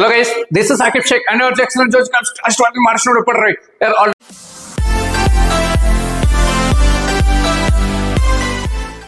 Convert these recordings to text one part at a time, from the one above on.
Hello guys, this is Akib Sheikh and your excellent George Astronomy Martian report right here.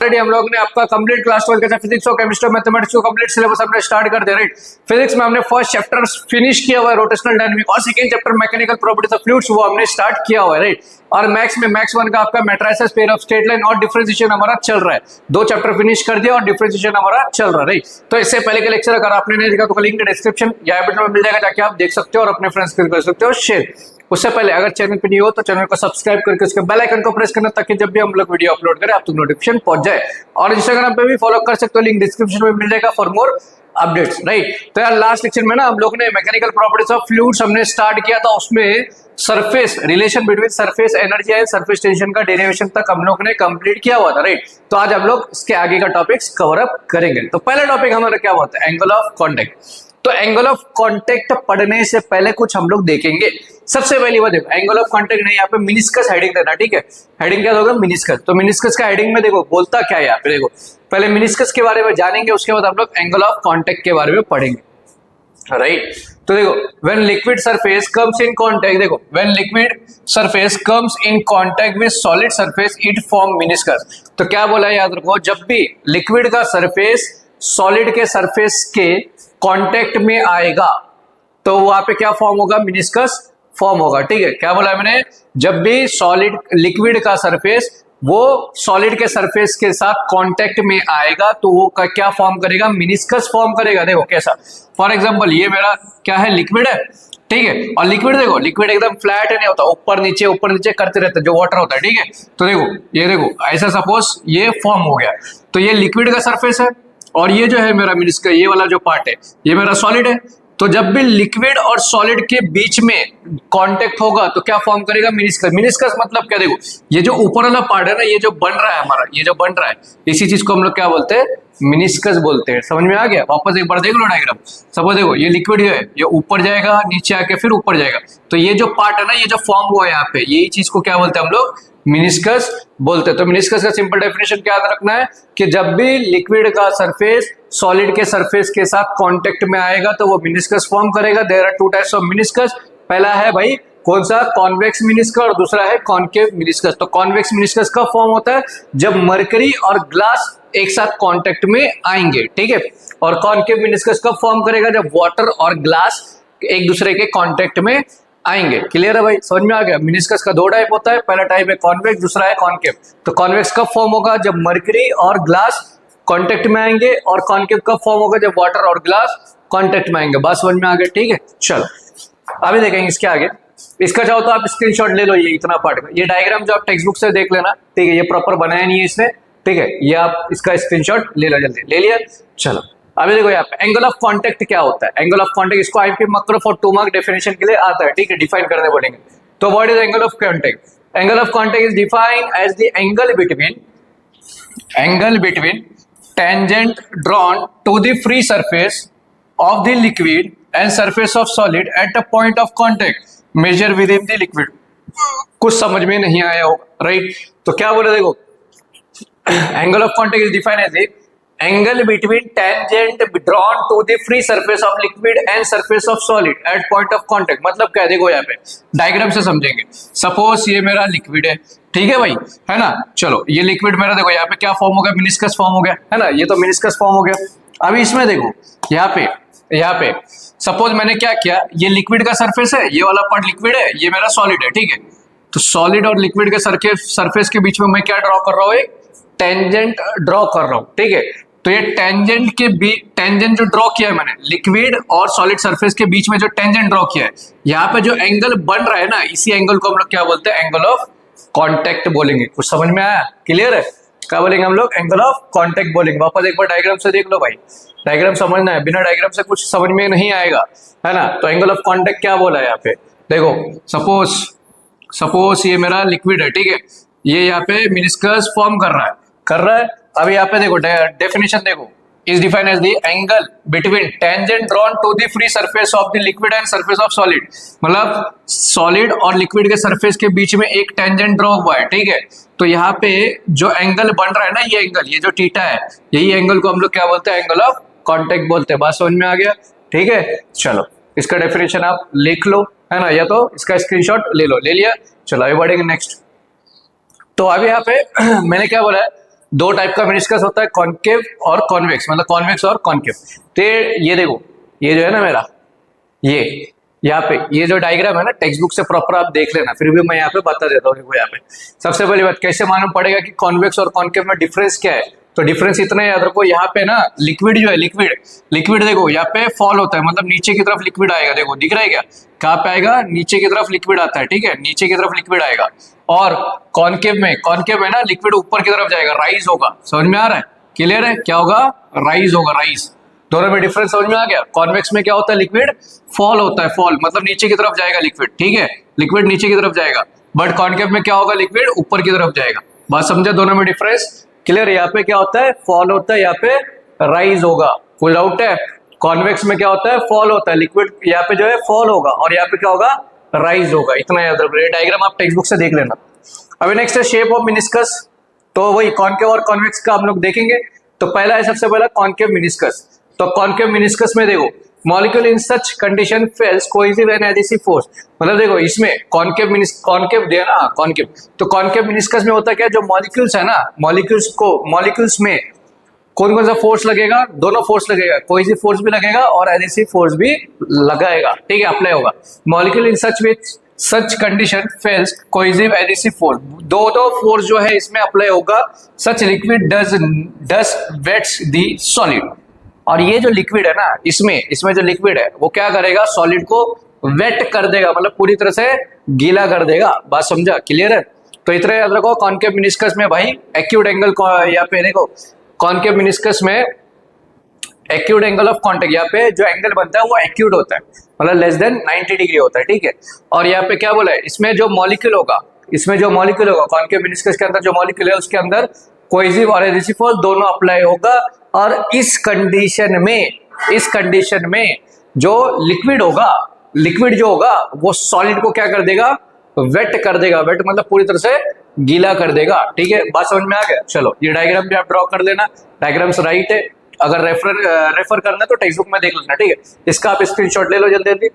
Already हम लोग ने आपका complete class 12 का physics और chemistry और मैथमेटिक्स को कंप्लीट सिलेबस हमने स्टार्ट कर दिया राइट। फिजिक्स में हमने फर्स्ट चैप्टर फिनिश किया हुआ है रोटेशनल डायनामिक और second chapter mechanical properties of fluids वो हमने स्टार्ट किया हुआ है राइट। और मैथ्स में मैथ्स 1 का आपका matrices pair of straight line और डिफरेंशिएशन हमारा चल रहा है। 2 चैप्टर फिनिश कर दिया और डिफरेंशिएशन हमारा चल रहा है राइट। तो इससे पहले के लेक्चर अगर आपने नहीं देखा तो लिंक डिस्क्रिप्शन या आई बटन में मिल जाएगा, जाके आप देख सकते हो और अपने फ्रेंड्स को कर सकते हो शेयर। उससे पहले अगर चैनल पे नहीं हो तो चैनल को सब्सक्राइब करके उसके बेल आइकन को प्रेस करना ताकि जब भी हम लोग वीडियो अपलोड करें आप तक नोटिफिकेशन पहुंच जाए। और इंस्टाग्राम पे भी फॉलो कर सकते हो, लिंक डिस्क्रिप्शन में मिल जाएगा फॉर मोर अपडेट्स राइट। तो यार लास्ट लेक्चर में ना हम लोग ने मैकेनिकल प्रॉपर्टीज ऑफ फ्लूइड्स हमने स्टार्ट किया था, उसमें surface relation between surface energy and surface tension का डेरिवेशन तक हम लोग ने कंप्लीट किया हुआ था राइट। तो आज हम लोग इसके आगे का टॉपिक्स कवर अप करेंगे। तो पहला टॉपिक हमारा क्या होता है, एंगल ऑफ कांटेक्ट। तो एंगल ऑफ कांटेक्ट पढ़ने से पहले कुछ हम लोग देखेंगे। सबसे पहली बात देखो, एंगल ऑफ कांटेक्ट नहीं, यहाँ पे मिनिस्कस हेडिंग देना ठीक है। हेडिंग क्या होगा, मिनिस्कस। तो मिनिस्कस का हेडिंग में देखो बोलता क्या है यहाँ पे, देखो पहले मिनिस्कस के बारे में जानेंगे, उसके बाद हम लोग एंगल ऑफ कांटेक्ट के बारे में पढ़ेंगे राइट। तो देखो when liquid surface comes in contact, देखो when liquid surface comes in contact with solid surface it form meniscus. तो क्या बोला है याद रखो, जब भी लिक्विड का सरफेस सॉलिड के सरफेस के कांटेक्ट में आएगा तो वहां पे क्या फॉर्म होगा, मिनिस्कस फॉर्म होगा ठीक है। क्या बोला मैंने, जब भी सॉलिड लिक्विड का सरफेस वो सॉलिड के सरफेस के साथ कांटेक्ट में आएगा तो वो क्या फॉर्म करेगा, मिनिस्कस फॉर्म करेगा। देखो कैसा, फॉर एग्जांपल ये मेरा क्या है, लिक्विड है ठीक है। और लिक्विड देखो, लिक्विड एकदम फ्लैट नहीं होता, ऊपर नीचे करते रहता है जो वाटर होता है ठीक है। तो देखो ये देखो ऐसा सपोज ये फॉर्म हो गया, तो ये लिक्विड का सरफेस है और ये जो है मेरा मिनिस्कस, ये वाला जो पार्ट है ये मेरा सॉलिड है। तो जब भी लिक्विड और सॉलिड के बीच में कांटेक्ट होगा तो क्या फॉर्म करेगा, मिनिस्कस। मिनिस्कस मतलब क्या, देखो ये जो ऊपर वाला पार्ट है ना, ये जो बन रहा है हमारा, ये जो बन रहा है इसी चीज को हम लोग क्या बोलते हैं, मिनिस्कस बोलते हैं। समझ में आ गया, वापस एक बार देख लो डायग्राम। सपोज देखो ये लिक्विड है, ये ऊपर जाएगा नीचे आके फिर ऊपर जाएगा, तो ये जो पार्ट है ना, ये जो फॉर्म हुआ है यहाँ पे, यही चीज को क्या बोलते हैं हम लोग, मिनिस्कस बोलते हैं। तो मिनिस्कस का सिंपल डेफिनेशन क्या याद रखना है कि जब भी लिक्विड का सरफेस सॉलिड के सरफेस के साथ कांटेक्ट में आएगा तो वो मिनिस्कस फॉर्म करेगा। There are 2 types of meniscus, पहला है भाई कौन सा, कॉन्वेक्स मिनिस्कस और दूसरा है कॉनकेव मिनिस्कस। तो कॉन्वेक्स मिनिस्कस कब फॉर्म होता है, जब मरकरी और ग्लास एक साथ कांटेक्ट में आएंगे ठीक है। और कॉनकेव मिनिस्कस कब फॉर्म करेगा, जब वाटर और ग्लास एक दूसरे के कांटेक्ट में आएंगे। क्लियर है भाई, समझ में आ गया। मिनिस्कस का 2 टाइप होता है, पहला टाइप है कॉन्वेक्स, दूसरा है कॉनकेव। तो कॉन्वेक्स कब फॉर्म होगा, जब मरकरी और ग्लास कांटेक्ट में आएंगे, और कॉनकेव कब फॉर्म होगा, जब वाटर और ग्लास कांटेक्ट में आएंगे। बात समझ में आ गया ठीक है। चलो अभी देखेंगे इसके आगे। इसका चाहो तो आप स्क्रीनशॉट ले लो, ये इतना पार्ट का, ये डायग्राम जो आप टेक्स्ट बुक से देख लेना ठीक है, ये प्रॉपर बनाया नहीं है इसने ठीक है, ये आप इसका स्क्रीनशॉट ले लो, जल्दी ले लिया। चलो अभी देखो यहाँ पे एंगल ऑफ कांटेक्ट क्या होता है। एंगल ऑफ कांटेक्ट इसको आईपी मक्रो फॉर 2 मार्क डेफिनेशन के लिए आता है ठीक है, डिफाइन करने बोलेंगे। तो what is angle of contact, angle of contact is defined as the angle between tangent drawn to the free surface of the liquid and surface of solid at a point of contact measured within the liquid। कुछ समझ में नहीं आया होगा right. तो क्या बोले देखो, angle of contact is defined as the angle between tangent drawn to the free surface of liquid and surface of solid at point of contact। मतलब क्या, देखो यहाँ पे डायग्राम से समझेंगे। सपोज ये मेरा लिक्विड है ठीक है भाई, है ना। चलो ये लिक्विड मेरा देखो यहाँ पे क्या फॉर्म हो गया, मिनिस्कस फॉर्म हो गया है ना, ये तो मिनिस्कस फॉर्म हो गया। अभी इसमें देखो यहाँ पे सपोज मैंने क्या किया, ये लिक्विड का सरफेस है, ये वाला पार्ट लिक्विड है, ये मेरा सॉलिड है ठीक है। तो सॉलिड और लिक्विड के सरफेस के बीच में मैं क्या ड्रॉ कर रहा हूँ, एक टेंजेंट ड्रॉ कर रहा हूँ ठीक है। तो ये टेंजेंट जो ड्रॉ किया है मैंने, लिक्विड और सॉलिड सरफेस के बीच में जो टेंजेंट ड्रॉ किया है, यहाँ पे जो एंगल बन रहा है ना, इसी एंगल को हम लोग क्या बोलते हैं, एंगल ऑफ कांटेक्ट बोलेंगे। कुछ समझ में आया, क्लियर है, क्या बोलेंगे हम लोग, एंगल ऑफ कांटेक्ट बोलेंगे। वापस एक बार डायग्राम से देख लो भाई, डायग्राम समझना है, बिना डायग्राम से कुछ समझ में नहीं आएगा है ना। तो एंगल ऑफ कांटेक्ट क्या बोला है यहाँ पे, देखो सपोज ये मेरा लिक्विड है ठीक है, ये यहाँ पे मिनिस्कस फॉर्म कर रहा है। अब यहाँ पे देखो डेफिनेशन देखो, is defined as the angle between tangent drawn to the free surface of the liquid and surface of solid। मतलब सॉलिड और लिक्विड के सरफेस के बीच में एक टेंजेंट ड्रॉ हुआ है ठीक है। तो यहाँ पे जो एंगल बन रहा है ना, ये एंगल, ये जो थीटा है, यही एंगल को हम लोग क्या बोलते हैं, एंगल ऑफ कांटेक्ट बोलते हैं। बात समझ में आ गया ठीक है। चलो इसका डेफिनेशन आप लिख लो, है ना, या तो इसका स्क्रीनशॉट ले लो। ले लिया, चलो आगे बढ़ेंगे नेक्स्ट। तो अभी यहाँ पे मैंने क्या बोला है, दो टाइप का मेनिस्कस होता है, कॉन्केव और कॉन्वेक्स, मतलब कॉन्वेक्स और कॉन्केव। तो ये देखो, ये जो है ना मेरा, ये यहाँ पे ये जो डायग्राम है ना, टेक्स्ट बुक से प्रॉपर आप देख लेना, फिर भी मैं यहाँ पे बता देता हूँ। देखो यहाँ पे सबसे पहली बात, कैसे मालूम पड़ेगा कि कॉन्वेक्स और कॉन्केव में डिफरेंस क्या है? तो डिफरेंस इतना याद रखो, यहाँ पे ना लिक्विड जो है, लिक्विड देखो यहाँ पे फॉल होता है, मतलब नीचे की तरफ लिक्विड आएगा। देखो दिख रहा है क्या, कहाँ पे आएगा? नीचे की तरफ लिक्विड आता है, ठीक है, नीचे की तरफ लिक्विड आएगा। और कॉन्केव है ना, लिक्विड ऊपर की तरफ जाएगा, राइज होगा। समझ में आ रहा है? क्लियर है? क्या होगा? राइज होगा, राइज। दोनों में डिफरेंस समझ में आ गया? कॉन्वेक्स में क्या होता है? लिक्विड फॉल होता है, फॉल मतलब नीचे की तरफ जाएगा लिक्विड, ठीक है, लिक्विड नीचे की तरफ जाएगा। बट कॉन्केव में क्या होगा? लिक्विड ऊपर की तरफ जाएगा। बात समझे? दोनों में डिफरेंस क्लियर? यहाँ पे क्या होता है? फॉल होता है, यहाँ पे राइज होगा। कोई डाउट है? कॉन्वेक्स में क्या होता है? फॉल होता है, लिक्विड यहाँ पे जो है फॉल होगा, और यहाँ पे क्या होगा? राइज होगा। इतना याद रखो, ये डायग्राम आप टेक्स्ट बुक से देख लेना। अभी नेक्स्ट है शेप ऑफ मेनिस्कस। तो वही कॉन्केव और कॉन्वेक्स का हम लोग देखेंगे। तो पहला है, सबसे पहला कॉन्केव मेनिस्कस। तो कॉन्केव मेनिस्कस में देखो, molecule in such condition fails cohesive and adhesive force. मतलब देखो इसमें कॉन्केव दिया ना, कॉन्केव। तो कॉन्केव मेनिस्कस में होता क्या, जो मॉलिक्यूल्स है ना, मॉलिक्यूल्स में कौन कौन सा फोर्स लगेगा? दोनों फोर्स लगेगा, कोहेसिव फोर्स भी लगेगा और एडहेसिव फोर्स भी लगाएगा, ठीक है, अप्लाई होगा। Molecule in such condition fails cohesive adhesive force, दो फोर्स जो है इसमें अप्लाई होगा। Such liquid does wets the solid. और ये जो लिक्विड है ना, इसमें जो लिक्विड है वो क्या करेगा? सॉलिड को वेट कर देगा, मतलब पूरी तरह से गीला कर देगा। बात समझा? क्लियर है? तो इतना याद रखो, कॉन्केव मेनिस्कस में भाई एक्यूट एंगल, यहाँ पे देखो कॉन्केव मेनिस्कस में एक्यूट एंगल ऑफ कॉन्टेक्ट, यहाँ पे जो एंगल बनता है वो एक्यूट होता है, मतलब लेस देन 90 डिग्री होता है, ठीक है। और यहाँ पे क्या बोला है, इसमें जो मॉलिक्यूल होगा कॉन्केव मेनिस्कस के अंदर जो मॉलिक्यूल है उसके अंदर कोहेसिव और एडहेसिव फोर्स दोनों अप्लाई होगा। और इस कंडीशन में जो लिक्विड जो होगा वो सॉलिड को क्या कर देगा? वेट कर देगा। वेट मतलब पूरी तरह से गीला कर देगा, ठीक है। बात समझ में आ गया? चलो ये डायग्राम भी आप ड्रॉ कर लेना, डायग्राम्स राइट है। अगर रेफर करना तो टेक्स्ट बुक में देख लेना, ठीक है। इसका आप स्क्रीनशॉट ले लो जल्दी,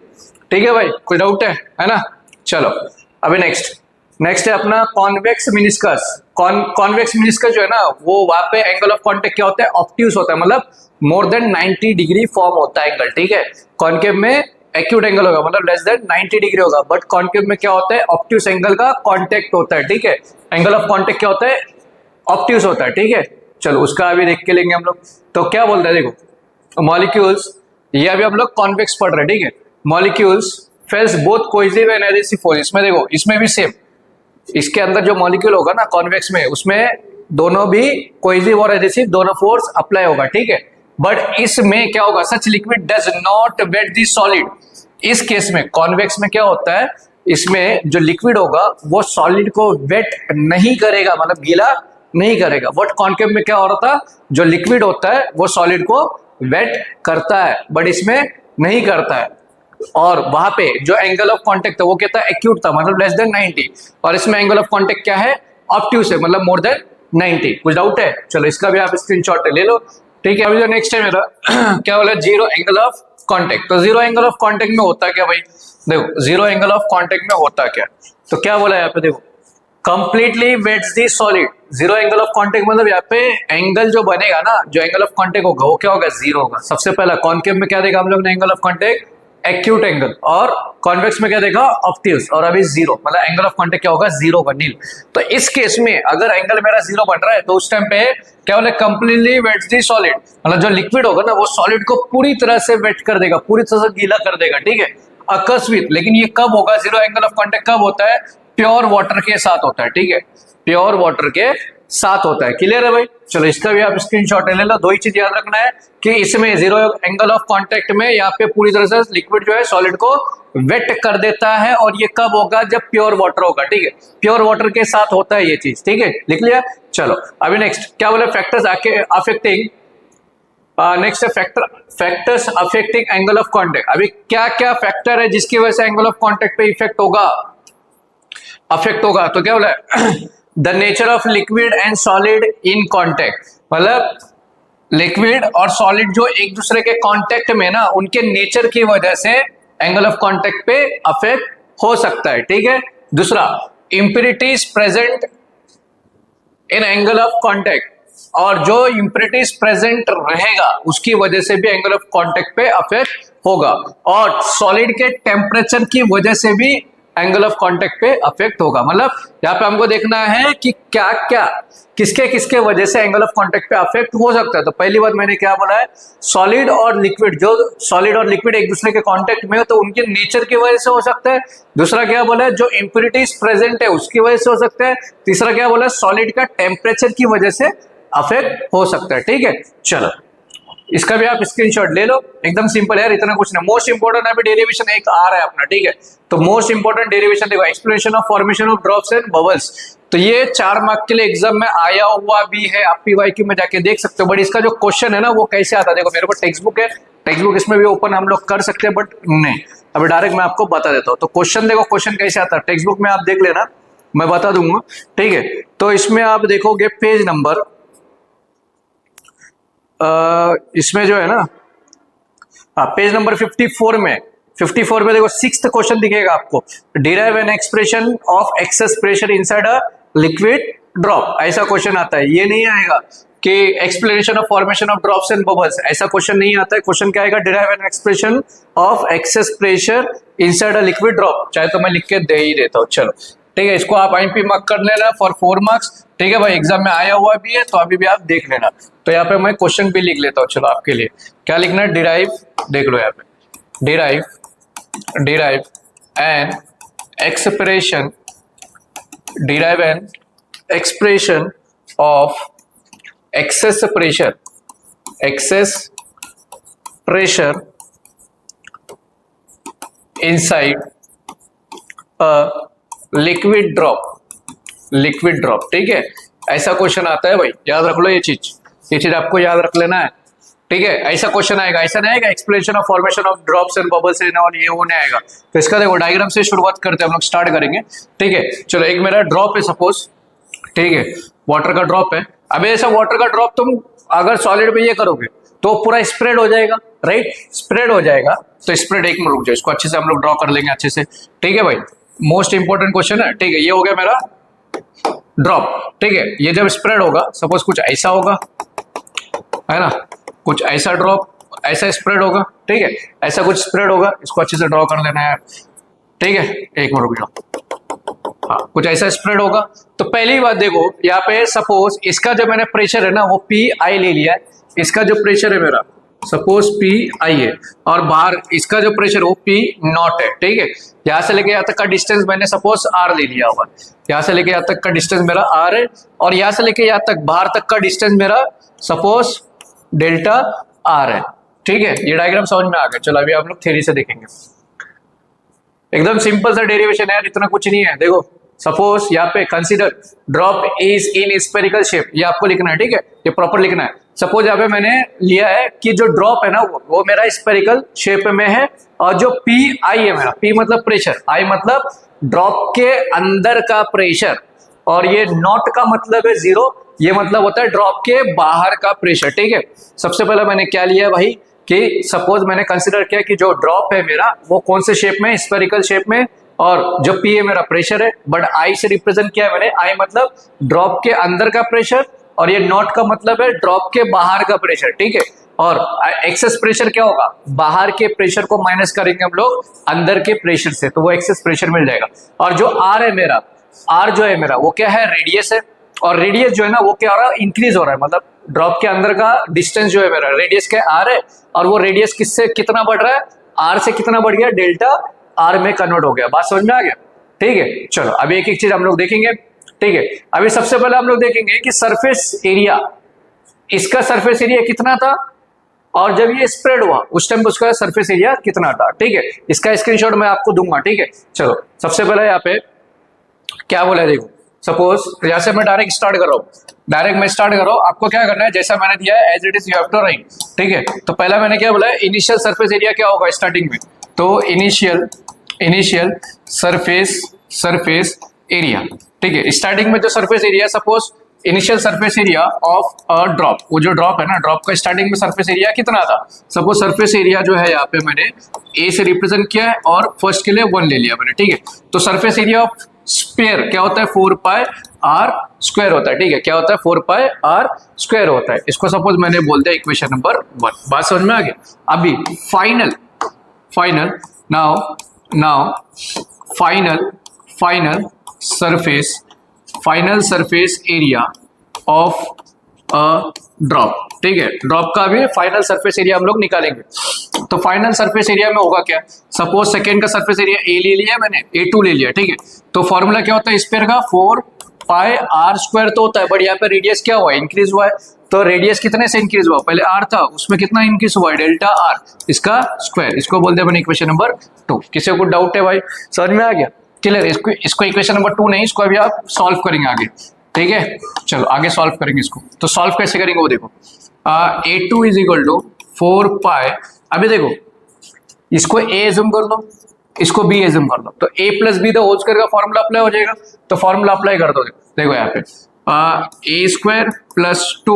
ठीक है भाई। कोई डाउट है ना? चलो अभी नेक्स्ट है अपना कॉन्वेक्स मेनिस्कस। कॉन्वेक्स मेनिस्कस जो है ना, वो वहां पे एंगल ऑफ कॉन्टेक्ट क्या होता है? ऑब्ट्यूस होता है, मतलब मोर देन 90 डिग्री फॉर्म होता है एंगल, ठीक है। कॉन्केव में एक्यूट एंगल होगा, मतलब लेस देन 90 डिग्री होगा। बट कॉन्केव में क्या होता है? ऑब्ट्यूस एंगल का कॉन्टेक्ट होता है, ठीक है। एंगल ऑफ कॉन्टेक्ट क्या होता है? ऑब्ट्यूस होता है, ठीक है। चलो उसका अभी देख के लेंगे हम लोग। तो क्या बोलता है देखो, मॉलिक्यूल्स, ये अभी हम लोग कॉन्वेक्स पढ़ रहे हैं, ठीक है। Molecules fails both cohesive and adhesive force. इसमें देखो, इसमें भी सेम, इसके अंदर जो मॉलिक्यूल होगा ना कॉन्वेक्स में, उसमें दोनों भी कोहेसिव और एडहेसिव दोनों फोर्स अप्लाई होगा, ठीक है। बट इसमें क्या होगा? Such liquid does not wet the solid. इस केस में कॉन्वेक्स में क्या होता है, इसमें जो लिक्विड होगा वो सॉलिड को वेट नहीं करेगा, मतलब गीला नहीं करेगा। बट कॉन्केव में क्या हो रहा था, जो लिक्विड होता है वो सॉलिड को वेट करता है, बट इसमें नहीं करता है। और वहां पे जो एंगल ऑफ कांटेक्ट था वो क्या था? एक्यूट था, मतलब लेस देन 90। और इसमें एंगल ऑफ कांटेक्ट क्या है? ऑब्ट्यूस है, मतलब मोर देन 90। कुछ डाउट है? चलो इसका भी आप स्क्रीनशॉट ले लो, ठीक है। अभी जो नेक्स्ट है मेरा क्या बोला? Zero angle of contact. तो जीरो एंगल ऑफ कांटेक्ट में होता क्या भाई? देखो जीरो एंगल ऑफ कांटेक्ट में होता क्या, तो क्या बोला यहाँ पे देखो, completely wets the solid. Zero angle of contact मतलब यहाँ पे एंगल जो बनेगा ना, जो एंगल ऑफ कांटेक्ट होगा वो क्या होगा? जीरो होगा। सबसे पहला कॉन्केव में क्या देखा हम लोग ने? Angle of contact acute angle, और कॉन्वेक्स में क्या देखा? ऑब्ट्यूस। और अभी जीरो, मतलब एंगल ऑफ कांटेक्ट क्या होगा? जीरो होगा, नील। तो इस केस में अगर एंगल मेरा जीरो बन रहा है तो उस टाइम पे क्या बोले? कंप्लीटली वेट्स दी सॉलिड, मतलब जो लिक्विड होगा ना वो सॉलिड को पूरी तरह से वेट कर देगा, पूरी तरह से गीला कर देगा, ठीक है। अकस्मित, लेकिन ये कब होगा? जीरो एंगल ऑफ कांटेक्ट कब होता है? प्योर वाटर के साथ होता है, ठीक है। प्योर वाटर के साथ होता है। क्लियर है भाई? चलो इसका भी आप स्क्रीनशॉट ले लो। दो ही चीज याद रखना है कि इसमें जीरो एंगल ऑफ कांटेक्ट में यहाँ पे पूरी तरह से लिक्विड जो है सॉलिड को वेट कर देता है, और ये कब होगा? जब प्योर वाटर होगा, ठीक है। प्योर वाटर के साथ होता है ये चीज, ठीक है। लिख लिया? चलो अभी नेक्स्ट क्या बोले? फैक्टर्स अफेक्टिंग, नेक्स्ट है factors affecting angle of contact. अभी क्या क्या फैक्टर है जिसकी वजह से एंगल ऑफ कांटेक्ट पे इफेक्ट होगा, अफेक्ट होगा? तो क्या बोला? The nature of liquid and solid in contact, मतलब लिक्विड और सॉलिड जो एक दूसरे के कांटेक्ट में ना, उनके नेचर की वजह से एंगल ऑफ कांटेक्ट पे अफेक्ट हो सकता है, ठीक है। दूसरा, impurities present in angle of contact, और जो इम्प्योरिटीज प्रेजेंट रहेगा उसकी वजह से भी एंगल ऑफ कांटेक्ट पे अफेक्ट होगा, और सॉलिड के टेम्परेचर की वजह से भी एंगल ऑफ कांटेक्ट पे अफेक्ट होगा। मतलब यहाँ पे हमको देखना है कि क्या क्या किसके किसके वजह से एंगल ऑफ कांटेक्ट पे अफेक्ट हो सकता है। तो पहली बात मैंने क्या बोला है, सॉलिड और लिक्विड, जो सॉलिड और लिक्विड एक दूसरे के कांटेक्ट में हो तो उनके नेचर की वजह से हो सकता है। दूसरा क्या बोला है, जो इम्प्योरिटीज प्रेजेंट है उसकी वजह से हो सकता है। तीसरा क्या बोला है, सॉलिड का टेम्परेचर की वजह से अफेक्ट हो सकता है, ठीक है। चलो इसका भी आप स्क्रीनशॉट ले लो, एकदम सिंपल है, इतना कुछ नहीं। मोस्ट इंपोर्टेंट अभी डेरिवेशन एक आ रहा है अपना, ठीक है। तो मोस्ट इंपोर्टेंट डेरिवेशन देखो, explanation of formation of drops and bubbles. तो ये 4 मार्क के लिए एग्जाम में आया हुआ भी है, आप पीवाईक्यू में जाके देख सकते हो। बट इसका जो क्वेश्चन है ना वो कैसे आता है, देखो मेरे पास टेक्स्ट बुक है, टेक्स्ट बुक इसमें भी ओपन हम लोग कर सकते हैं, बट नहीं, अभी डायरेक्ट मैं आपको बता देता हूँ। तो क्वेश्चन देखो, क्वेश्चन कैसे आता है टेक्स्ट बुक में आप देख लेना, मैं बता दूंगा, ठीक है। तो इसमें आप देखोगे पेज नंबर, इसमें जो है ना पेज नंबर 54 में देखो 6th क्वेश्चन दिखेगा आपको, derive an expression of excess pressure inside a liquid drop, ऐसा क्वेश्चन आता है। ये नहीं आएगा कि explanation of formation of drops and bubbles, ऐसा क्वेश्चन नहीं आता है। क्वेश्चन क्या आएगा, derive an expression of excess pressure inside a liquid drop, चाहे तो मैं लिख के दे ही देता हूँ। चलो ठीक है, इसको आप आईपी मार्क कर लेना फॉर 4 मार्क्स, ठीक है भाई, एग्जाम में आया हुआ भी है तो अभी भी आप देख लेना। तो यहाँ पे मैं क्वेश्चन भी लिख लेता हूँ, चलो आपके लिए क्या लिखना है, डिराइव, देख लो यहाँ पे, derive an expression of excess pressure inside a liquid drop, ठीक है। ऐसा क्वेश्चन आता है भाई, याद रख लो ये चीज आपको याद रख लेना है, ठीक है। ऐसा क्वेश्चन आएगा, ऐसा नहीं आएगा explanation of formation of drops and bubbles and all, ये वो नहीं आएगा। तो इसका देखो डायग्राम से शुरुआत करते हैं, हम लोग स्टार्ट करेंगे, ठीक है। चलो एक मेरा ड्रॉप है सपोज, ठीक है, वाटर का ड्रॉप है। अब ऐसा वाटर का ड्रॉप तुम अगर सॉलिड में ये करोगे तो पूरा स्प्रेड हो जाएगा, राइट, स्प्रेड हो जाएगा। तो स्प्रेड, एक में रुक जाओ, इसको अच्छे से हम लोग ड्रॉ कर लेंगे अच्छे से, ठीक है भाई। मोस्ट इंपोर्टेंट क्वेश्चन है, ठीक है। ये हो गया मेरा ड्रॉप, ठीक है। ये जब स्प्रेड होगा, सपोज कुछ ऐसा होगा, है ना, कुछ ऐसा ड्रॉप, ऐसा स्प्रेड होगा, ठीक है, ऐसा कुछ स्प्रेड होगा, इसको अच्छे से ड्रॉ कर लेना है, ठीक है। एक मिनट रुक जाओ, हाँ, कुछ ऐसा स्प्रेड होगा। तो पहली बात देखो यहाँ पे, सपोज इसका जो मैंने प्रेशर है ना वो पी आई ले लिया है, इसका जो प्रेशर है मेरा सपोज पी आई है, और बाहर इसका जो प्रेशर वो पी नॉट है, ठीक है। यहाँ से लेके यहाँ तक का डिस्टेंस मैंने सपोज आर ले लिया हुआ, यहाँ से लेके यहाँ तक का डिस्टेंस मेरा आर है, और यहाँ से लेके यहाँ तक बाहर तक का डिस्टेंस मेरा सपोज डेल्टा आर है, ठीक है। ये डायग्राम समझ में आ गया। चलो अभी आप लोग थ्योरी से देखेंगे, एकदम सिंपल सा डेरिवेशन है, इतना कुछ नहीं है। देखो सपोज यहाँ पे consider drop is in spherical shape, ये आपको लिखना है, ठीक है, ये प्रॉपर लिखना है। सपोज यहाँ पे मैंने लिया है कि जो ड्रॉप है ना वो मेरा स्फेरिकल शेप में है, और जो पी आई है मेरा, पी मतलब प्रेशर, आई मतलब ड्रॉप के अंदर का प्रेशर, और ये नॉट का मतलब है 0, ये मतलब होता है ड्रॉप के बाहर का प्रेशर, ठीक है। सबसे पहले मैंने क्या लिया भाई कि सपोज मैंने कंसिडर किया कि जो ड्रॉप है मेरा वो कौन से शेप में, स्फेरिकल शेप में, और जो पी है मेरा प्रेशर है, बट आई से रिप्रेजेंट किया है मैंने, आई मतलब ड्रॉप के अंदर का प्रेशर, और ये नॉट का मतलब है ड्रॉप के बाहर का प्रेशर, ठीक है। और एक्सेस प्रेशर क्या होगा, बाहर के प्रेशर को माइनस करेंगे हम लोग अंदर के प्रेशर से, तो वो एक्सेस प्रेशर मिल जाएगा। और जो आर है मेरा, आर जो है मेरा वो क्या है, रेडियस है, और रेडियस जो है ना वो क्या हो रहा है, इंक्रीज हो रहा है, मतलब ड्रॉप के अंदर का डिस्टेंस जो है मेरा, रेडियस क्या आर है, और वो रेडियस किससे कितना बढ़ रहा है, आर से कितना बढ़ गया, डेल्टा आर में कन्वर्ट हो गया। बात समझ में आ गया, ठीक है। चलो अभी एक एक चीज हम लोग देखेंगे, ठीक है। अभी सबसे पहले हम लोग देखेंगे कि सरफेस एरिया, इसका सरफेस एरिया कितना था, और जब ये स्प्रेड हुआ उस टाइम उसका सरफेस एरिया कितना था, ठीक है। इसका स्क्रीनशॉट मैं आपको दूंगा, ठीक है। चलो सबसे पहले यहाँ पे क्या बोला है, देखो सपोज यहाँ से मैं डायरेक्ट स्टार्ट कर रहा हूँ, आपको क्या करना है, जैसा मैंने दिया है as it is you have to write, ठीक है। तो पहला मैंने क्या बोला है, इनिशियल सरफेस एरिया क्या होगा स्टार्टिंग में, तो इनिशियल सरफेस एरिया, ठीक है। स्टार्टिंग में जो surface area suppose initial surface area of a drop, वो जो ड्रॉप है ना, ड्रॉप का स्टार्टिंग में सरफेस एरिया कितना था। सपोज सरफेस एरिया जो है यहाँ पे मैंने ए से रिप्रेजेंट किया है और फर्स्ट के लिए 1 ले लिया मैंने, ठीक है। तो सरफेस एरिया ऑफ स्फीयर क्या होता है, 4 पाई आर स्क्वायर होता है, ठीक है। क्या होता है, 4 पाई आर स्क्वायर होता है। इसको सपोज मैंने बोल दिया इक्वेशन नंबर 1। बात समझ में आ गया। अभी final now final surface area of a drop, ठीक है। ड्रॉप का भी फाइनल सरफेस एरिया हम लोग निकालेंगे। तो फाइनल सरफेस एरिया में होगा क्या, सपोज सेकेंड का सरफेस एरिया ए ले लिया मैंने, A2 ले लिया, ठीक है। तो फॉर्मूला क्या होता है स्फीयर का, 4 पाई आर स्क्वायर तो होता है, बट यहाँ पे रेडियस क्या हुआ है, इंक्रीज हुआ है। तो रेडियस कितने से इंक्रीज हुआ, पहले आर था उसमें कितना इंक्रीज हुआ है, डेल्टा आर, इसका स्क्वायर। इसको बोलते हैं मैंने इक्वेशन नंबर 2। किसी को डाउट है भाई, समझ में आ गया, क्लियर। इसको इक्वेशन नंबर 2 नहीं, इसको अभी आप सॉल्व करेंगे आगे, ठीक है। चलो आगे सॉल्व करेंगे इसको। तो सॉल्व कैसे करेंगे वो देखो। A2 इज इक्वल टू 4 पाई, अभी देखो इसको A एज्यूम कर लो, इसको B एज्यूम कर लो, तो A plus B the whole square का फॉर्मूला अप्लाई हो जाएगा। तो फॉर्मूला अप्लाई कर दो, देखो यहाँ पे A square plus 2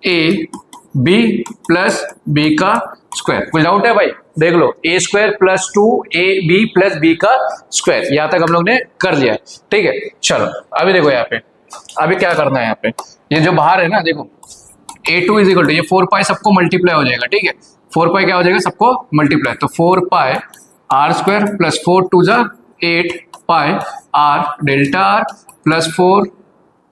AB plus B का स्क्वायर। कोई डाउट है भाई, देख लो, A square plus 2AB plus B का स्क्वायर, यहाँ तक हम लोग ने कर लिया है, ठीक है। चलो अभी देखो यहाँ पे, अभी क्या करना है यहाँ पे, ये जो बाहर है ना, देखो A2 इज इक्वल टू, ये 4 पाई सबको मल्टीप्लाई हो जाएगा, ठीक है। 4 पाई क्या हो जाएगा, सबको मल्टीप्लाई, तो 4 पाई आर स्क्वायर प्लस 4 2 जा 8 pi are delta r plus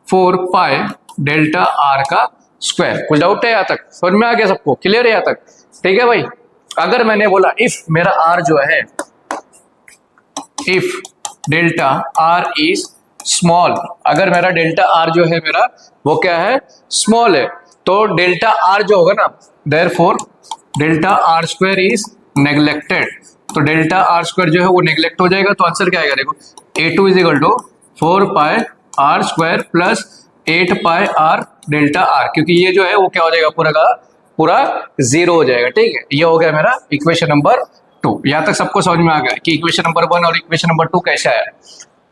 4 pi delta r का स्क्वायर। कुछ डाउट है यहाँ तक, समझ में आ गया सबको, क्लियर है यहाँ तक, ठीक है भाई। अगर मैंने बोला इफ मेरा आर जो है, if delta R is small, अगर मेरा डेल्टा आर जो है मेरा वो क्या है, स्मॉल है, तो डेल्टा आर जो होगा ना, therefore delta R square is neglected. तो डेल्टा आर स्क्वायर जो है वो नेग्लेक्ट हो जाएगा। तो आंसर क्या आएगा, देखो A2 is equal to 4 pi are square plus 8 pi are delta r, क्योंकि ये जो है वो क्या हो जाएगा, पूरा का पूरा 0 हो जाएगा, ठीक है। ये हो गया मेरा इक्वेशन नंबर 2। यहाँ तक सबको समझ में आ गया कि इक्वेशन नंबर 1 और इक्वेशन नंबर 2 कैसा है।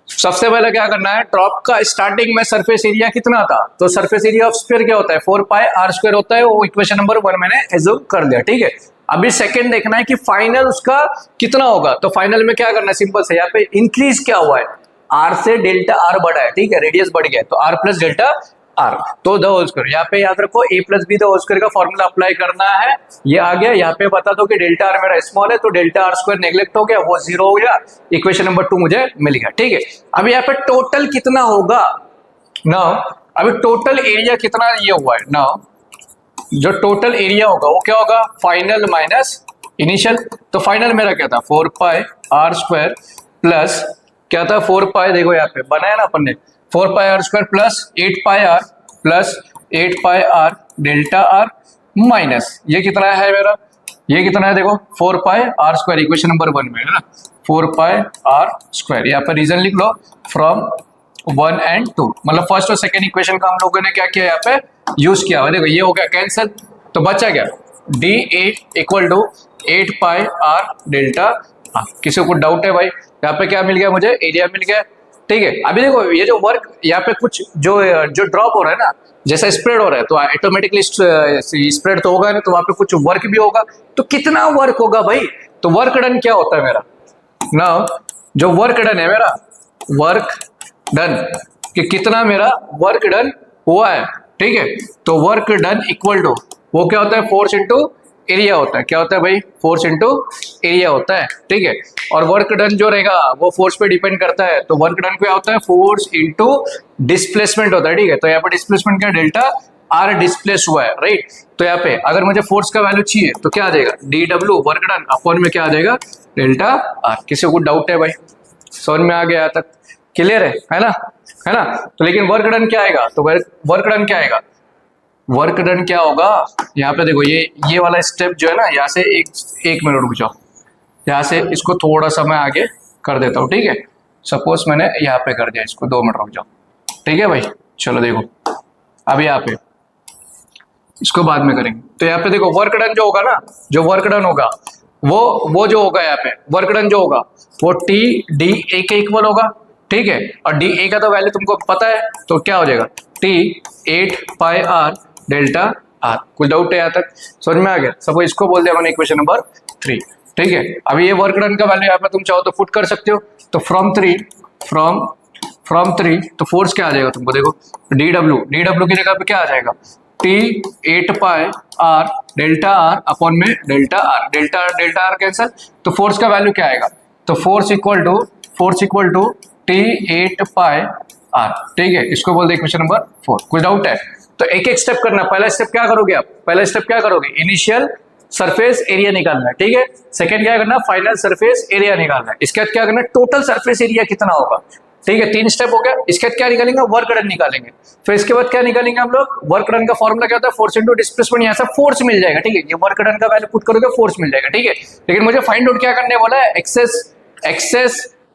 सबसे पहले क्या करना है, ड्रॉप का स्टार्टिंग में सरफेस एरिया कितना था, तो सरफेस एरिया ऑफ स्फीयर क्या होता है, 4 पाई आर स्क्वायर होता है, वो इक्वेशन नंबर 1 मैंने एज्यूम कर लिया, ठीक है। अभी सेकंड देखना है कि फाइनल उसका कितना होगा। तो फाइनल में क्या करना है, सिंपल से यहाँ पे इंक्रीज क्या हुआ है, आर से डेल्टा आर बढ़ा है, ठीक है, रेडियस बढ़ गया है, तो आर प्लस डेल्टा आर, तो द होल स्क्वायर। यहाँ पे याद रखो A plus B the whole square का फॉर्मूला अप्लाई करना है, ये आ गया। यहाँ पे बता दो कि डेल्टा आर मेरा स्मॉल है, तो डेल्टा आर स्क्वायर नेग्लेक्ट हो गया, वो 0 हो गया, इक्वेशन नंबर 2 मुझे मिल गया, ठीक है। अब यहाँ पे टोटल कितना होगा ना, अभी टोटल एरिया कितना ये हुआ है ना, जो टोटल एरिया होगा वो क्या होगा, फाइनल माइनस इनिशियल। तो फाइनल मेरा क्या था, 4 पाई आर स्क्वायर प्लस क्या था, 4 पाई, देखो यहाँ पे बनाया ना अपन ने, 4 pi are square plus 8 pi R plus 8 pi are delta R minus ये कितना है मेरा, ये कितना है, देखो 4 pi are square, equation number 1 में है ना, 4 पाई आर स्क्वायर। यहाँ पर रीजन लिख लो, फ्रॉम 1 and 2, मतलब फर्स्ट और सेकेंड इक्वेशन का हम लोगों ने क्या किया, यहाँ पे यूज किया हुआ। देखो ये हो गया कैंसिल, तो बचा क्या, D8 equal to 8 pi are delta r. किसी को डाउट है भाई, यहाँ पे क्या मिल गया मुझे, एरिया मिल गया, ठीक है। अभी देखो ये जो वर्क यहाँ पे कुछ जो ड्रॉप हो रहा है ना, जैसा स्प्रेड हो रहा है, तो ऑटोमेटिकली स्प्रेड तो होगा ना, तो वहां पे कुछ वर्क भी होगा। तो कितना वर्क होगा भाई, तो वर्क डन क्या होता है मेरा ना, जो वर्क डन है मेरा, वर्क डन कि कितना मेरा वर्क डन हुआ है, ठीक है। तो वर्क डन इक्वल टू वो क्या होता है, फोर्स इंटू एरिया होता है। क्या होता है भाई, फोर्स इंटू एरिया होता है, ठीक है। और वर्क डन जो रहेगा वो फोर्स पे डिपेंड करता है, तो वर्क डन क्या होता है, फोर्स इंटू डिस्प्लेसमेंट होता है, ठीक है। तो यहाँ पे डिस्प्लेसमेंट क्या, डेल्टा आर डिस्प्लेस हुआ है, राइट। तो यहाँ पे अगर मुझे फोर्स का वैल्यू चाहिए तो क्या आ जाएगा, DW वर्क डन अपॉन में क्या आ जाएगा, डेल्टा आर। किसी को डाउट है भाई, समझ में आ गया यहाँ तक, क्लियर है ना, है ना। तो लेकिन वर्क डन क्या आएगा, तो वर्क डन क्या आएगा, वर्क डन क्या होगा, यहाँ पे देखो ये वाला स्टेप जो है ना, यहाँ से एक मिनट रुक जाओ, यहाँ से इसको थोड़ा सा मैं आगे कर देता हूँ, ठीक है। सपोज मैंने यहाँ पे कर दिया, इसको 2 मिनट रुक जाओ, ठीक है भाई। चलो देखो अब यहाँ पे इसको बाद में करेंगे। तो यहाँ पे देखो वर्क डन जो होगा ना, जो वर्क डन होगा वो जो होगा यहाँ पे वर्क डन जो होगा वो TDA के इक्वल होगा, ठीक है। और DA का तो वैल्यू तुमको पता है, तो क्या हो जाएगा, T 8 pi are delta are. कुछ डाउट है यहाँ तक? समझ में आ गया? सपोज इसको बोल दिया मैंने इक्वेशन नंबर 3, ठीक है। अभी ये वर्क डन का वैल्यू यहाँ पे तुम चाहो तो पुट कर सकते हो। तो फ्रॉम 3 तो फोर्स क्या आ जाएगा तुमको? देखो डी डब्ल्यू की जगह पे क्या आ जाएगा? T 8 pi are delta r upon में डेल्टा आर कैंसल, तो फोर्स का वैल्यू क्या आएगा? तो force equal to T 8 pi r, ठीक है। इसको बोल दे इक्वेशन नंबर 4। कुछ डाउट है? तो एक एक स्टेप करना। पहला स्टेप क्या करोगे आप? पहला स्टेप क्या करोगे? इनिशियल सरफेस एरिया निकालना है, ठीक है। सेकंड क्या करना? फाइनल सरफेस एरिया निकालना है। इसके बाद क्या करना? टोटल सरफेस एरिया कितना होगा, ठीक है। 3 स्टेप हो गया। इसके बाद क्या निकालेंगे? वर्क डन निकालेंगे। फिर इसके बाद क्या निकालेंगे हम लोग? वर्क डन का फॉर्मूला क्या होता है? Force into displacement. यहाँ से फोर्स मिल जाएगा, ठीक है। ये वर्क डन का वैल्यू पुट करोगे, फोर्स मिल जाएगा, ठीक है। लेकिन मुझे फाइंड आउट क्या करने बोला है? एक्सेस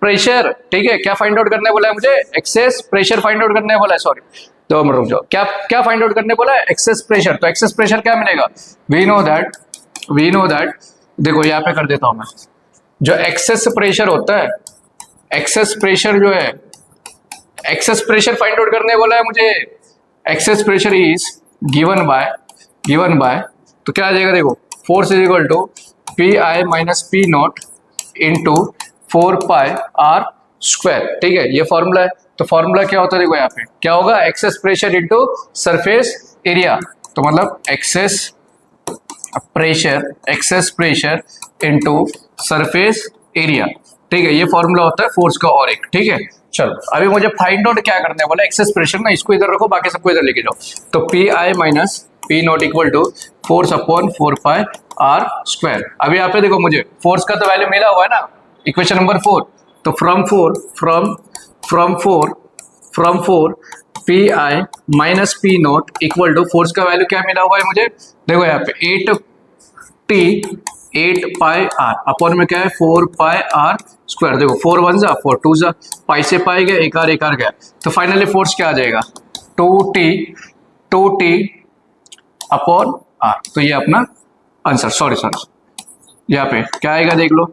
प्रेशर, ठीक है। क्या फाइंड आउट करने बोला है मुझे? एक्सेस प्रेशर फाइंड आउट करने बोला है, सॉरी। तो रुक जाओ, क्या फाइंड आउट करने बोला है? Excess pressure. तो एक्सेस प्रेशर क्या मिलेगा? वी नो दैट, देखो यहाँ पे कर देता हूं मैं। जो एक्सेस प्रेशर होता है, एक्सेस प्रेशर जो है, एक्सेस प्रेशर फाइंड आउट करने बोला है मुझे। Excess pressure is given by, तो क्या आ जाएगा? देखो, force is equal to P I minus P naught into 4 pi are square, ठीक है। ये फॉर्मूला है। तो फॉर्मूला क्या होता है? देखो यहाँ पे क्या होगा? Excess pressure into surface area. तो मतलब excess pressure into surface area, ठीक है। ये फॉर्मूला होता है फोर्स का और एक, ठीक है। चलो अभी मुझे फाइंड आउट क्या करना है बोला? एक्सेस प्रेशर ना, इसको इधर रखो, बाकी सबको इधर लेके जाओ। तो P I minus P naught equal to force upon 4 pi are square. अभी यहाँ पे देखो, मुझे फोर्स का तो वैल्यू मिला हुआ है ना, इक्वेशन नंबर 4। तो from four P I minus P naught equal to force का वैल्यू क्या मिला हुआ है मुझे? देखो यहाँ पे 8 पाई आर अपॉन में क्या है? 4 पाई आर स्क्वायर। देखो 4 1 जा 4 2 जा, पाई से पाई गया, एक आर गया। तो फाइनली फोर्स क्या आ जाएगा? 2t upon are. तो ये अपना आंसर, सॉरी यहाँ पे क्या आएगा देख लो,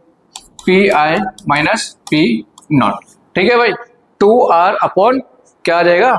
P I minus P nought, ठीक है भाई। 2r अपॉन क्या आ जाएगा?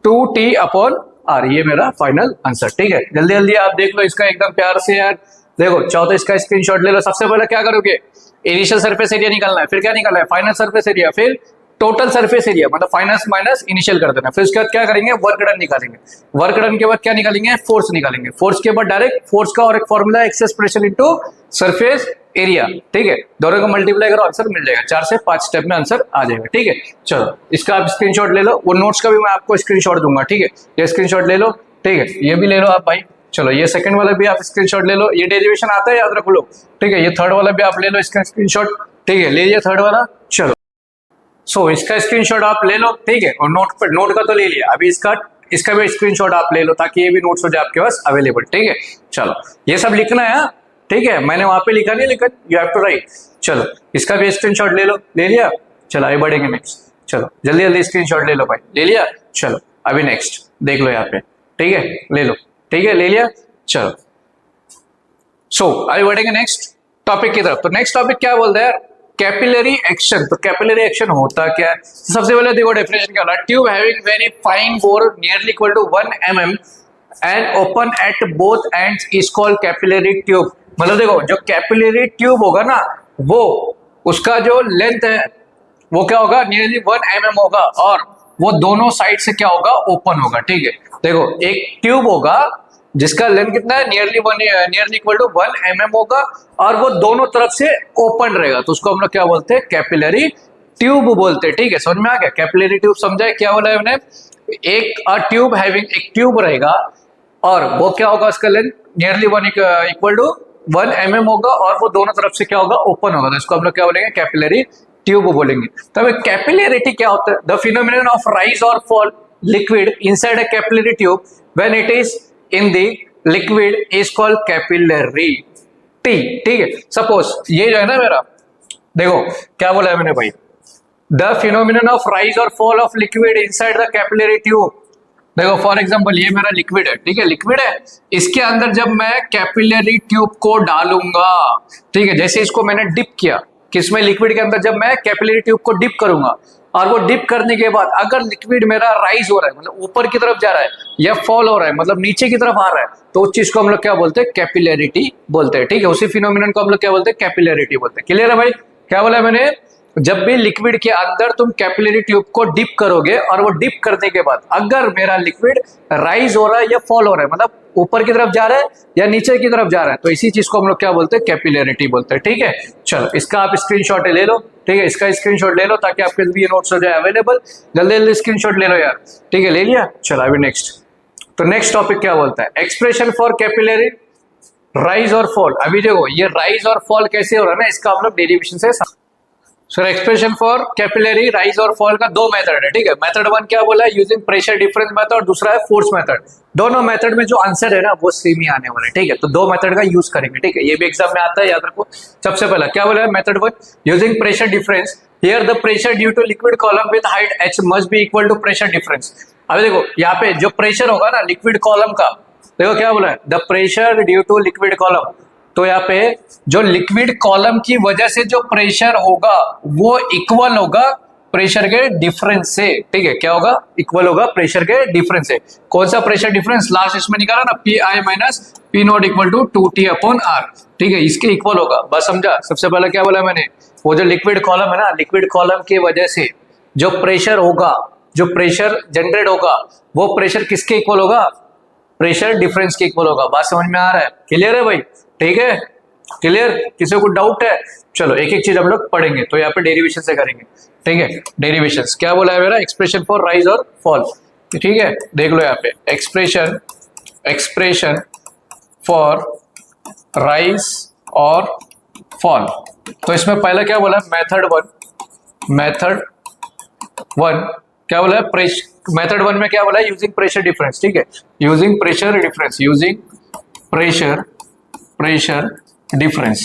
2t upon are. ये मेरा फाइनल आंसर, ठीक है। जल्दी जल्दी आप देख लो इसका एकदम प्यार से यार। देखो चाहो तो इसका स्क्रीनशॉट ले लो। सबसे पहले क्या करोगे? इनिशियल सरफेस एरिया निकालना है, फिर क्या निकालना है? फाइनल सरफेस एरिया, फिर टोटल सरफेस एरिया, मतलब फाइनल माइनस इनिशियल कर देना। फिर उसके बाद क्या करेंगे? वर्क डन निकालेंगे। वर्क डन के बाद क्या निकालेंगे? फोर्स निकालेंगे। फोर्स के बाद डायरेक्ट फोर्स का और एक formula excess pressure into surface area, ठीक है। दोनों को मल्टीप्लाई करो, आंसर मिल जाएगा। 4 से 5 स्टेप में आंसर आ जाएगा, ठीक है। चलो इसका आप स्क्रीनशॉट ले लो। वो नोट्स का भी मैं आपको स्क्रीनशॉट दूंगा, ठीक है। ये स्क्रीनशॉट ले लो, ठीक है। ये भी ले लो आप भाई। चलो ये सेकंड वाला भी आप स्क्रीनशॉट ले लो। ये डेरिवेशन आता है, याद रख लो, ठीक है। ये थर्ड वाला भी आप ले लो इसका स्क्रीनशॉट, ठीक है। ले लिया थर्ड वाला। चलो इसका स्क्रीनशॉट आप ले लो, ठीक है। और नोट का तो ले लिया, अभी इसका भी स्क्रीनशॉट आप ले लो ताकि ये भी नोट्स हो जाए आपके पास अवेलेबल, ठीक है। चलो ये सब लिखना है, ठीक है। मैंने वहां पे लिखा नहीं, लेकिन यू हैव टू राइट। चलो इसका भी स्क्रीनशॉट ले लो। ले लिया? चलो आगे बढ़ेंगे नेक्स्ट। चलो जल्दी जल्दी स्क्रीनशॉट ले लो भाई। ले लिया? चलो अभी नेक्स्ट देख लो यहाँ पे, ठीक है। ले लो, ठीक है। ले लिया? चलो अभी बढ़ेंगे नेक्स्ट टॉपिक की तरफ। तो नेक्स्ट टॉपिक क्या बोलते हैं? Capillary action. तो कैपिलरी एक्शन होता क्या है? तो सबसे पहले देखो डेफिनेशन क्या होता है। Tube having very fine bore nearly equal to 1 mm and open at both ends is called capillary tube. मतलब देखो जो कैपिलरी ट्यूब होगा ना, वो उसका जो लेंथ है वो क्या होगा? नियरली 1 mm होगा, और वो दोनों साइड से क्या होगा? ओपन होगा, ठीक है। देखो एक ट्यूब होगा जिसका लेंथ कितना है? नियरली इक्वल टू 1 mm होगा, और वो दोनों तरफ से ओपन रहेगा। तो उसको हम लोग क्या बोलते हैं? कैपिलरी ट्यूब बोलते हैं, ठीक है। समझ में आ गया? कैपिलरी ट्यूब समझा है? क्या बोला है मैंने? एक ट्यूब रहेगा, और वो क्या होगा? उसका length nearly 1 equal to 1 mm होगा, और वो दोनों तरफ से क्या होगा? ओपन होगा। तो इसको हम लोग क्या बोलेंगे? कैपिलरी ट्यूब बोलेंगे। तो अब कैपिलरिटी क्या होता है? द फिनोमिनन ऑफ राइज और fall liquid inside a capillary tube when it is in the liquid is called capillary, ठीक है। सपोज ये जो है ना मेरा, देखो क्या बोला है मैंने भाई? द फिनोमिनन ऑफ राइज और fall of liquid inside the capillary tube. देखो फॉर एग्जांपल ये मेरा लिक्विड है, ठीक है। लिक्विड है, इसके अंदर जब मैं कैपिलरी ट्यूब को डालूंगा, ठीक है, जैसे इसको मैंने डिप किया, किसमें, लिक्विड के अंदर जब मैं कैपिलरी ट्यूब को डिप करूंगा और वो डिप करने के बाद अगर लिक्विड मेरा राइज हो रहा है मतलब ऊपर की तरफ जा रहा है या फॉल हो रहा है मतलब नीचे की तरफ आ रहा है तो उस चीज को हम लोग क्या बोलते हैं, कैपिलरिटी बोलते हैं। ठीक है, उसी फिनोमिनन को हम लोग क्या बोलते हैं, कैपिलरिटी बोलते हैं। क्लियर है भाई? क्या बोला मैंने, जब भी लिक्विड के अंदर तुम कैपिलरी ट्यूब को डिप करोगे और वो डिप करने के बाद अगर मेरा लिक्विड राइज हो रहा है या फॉल हो रहा है मतलब ऊपर की तरफ जा रहा है या नीचे की तरफ जा रहा है तो इसी चीज को हम लोग क्या बोलते हैं, कैपिलरिटी बोलते हैं। ठीक है, चलो इसका आप स्क्रीनशॉट ले लो। ठीक है, इसका स्क्रीनशॉट ले लो ताकि आपके भी ये नोट्स हो जाए अवेलेबल। जल्दी जल्दी स्क्रीनशॉट ले लो यार। ठीक है, ले लिया? चलो अभी नेक्स्ट। तो नेक्स्ट टॉपिक क्या बोलता है, एक्सप्रेशन फॉर कैपिलरी राइज और फॉल। अभी देखो ये राइज और फॉल कैसे हो रहा है ना, इसका हम लोग डेरिवेशन से sir expression for capillary rise और फॉल का दो मेथड है। ठीक है, मेथड वन क्या बोला है, यूजिंग प्रेशर डिफरेंस मेथड, और दूसरा है फोर्स मेथड। दोनों मेथड में जो आंसर है ना वो सेम ही आने वाला है। ठीक है, तो दो मेथड का यूज करेंगे। ठीक है, ये भी एग्जाम में आता है, याद रखो। सबसे पहला क्या बोला है, method one using pressure difference, here the pressure due to liquid column with height h must be equal to pressure difference. अभी देखो यहाँ पे जो प्रेशर होगा ना लिक्विड कॉलम का, देखो क्या बोला है, the pressure due to liquid column. तो यहाँ पे जो लिक्विड कॉलम की वजह से जो प्रेशर होगा वो इक्वल होगा प्रेशर के डिफरेंस से। ठीक है, क्या होगा, इक्वल होगा प्रेशर के डिफरेंस से। कौन सा प्रेशर डिफरेंस, लास्ट इसमें निकाला ना, P I minus P naught equal to 2T upon r. ठीक है, इसके इक्वल होगा। बस समझा? सबसे पहले क्या बोला मैंने, वो जो लिक्विड कॉलम है ना, लिक्विड कॉलम की वजह से जो प्रेशर होगा, जो प्रेशर जनरेट होगा वो प्रेशर किसके इक्वल होगा, प्रेशर डिफरेंस के इक्वल होगा। बात समझ में आ रहा है? क्लियर है भाई? ठीक है, क्लियर? किसी को डाउट है? चलो एक एक चीज हम लोग पढ़ेंगे। तो यहाँ पे डेरिवेशन से करेंगे। ठीक है, डेरिवेशन क्या बोला है मेरा, एक्सप्रेशन फॉर राइज और फॉल। ठीक है, देख लो यहाँ पे एक्सप्रेशन फॉर राइज और फॉल। तो इसमें पहला क्या बोला, मेथड वन क्या बोला है, मेथड वन में क्या बोला है, यूजिंग प्रेशर डिफरेंस। ठीक है, यूजिंग प्रेशर डिफरेंस।